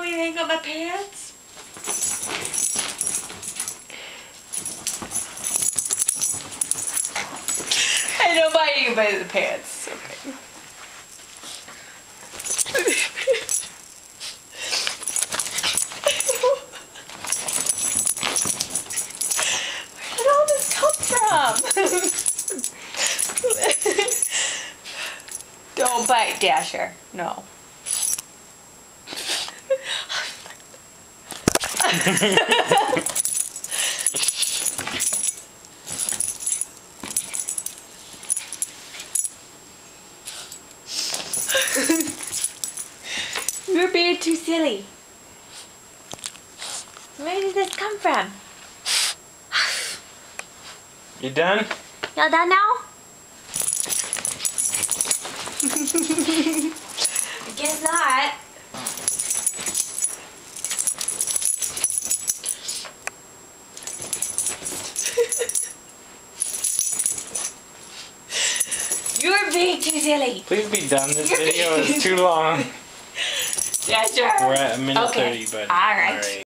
me to hang up my pants? I know why you buy the pants. Okay. Where did all this come from? Don't bite, Dasher. No. You're being too silly. Where did this come from? You done? Y'all done now? I guess not. You're being too silly. Please be done. This video is too long. Yeah, sure. We're at a minute Okay. 30, but All right.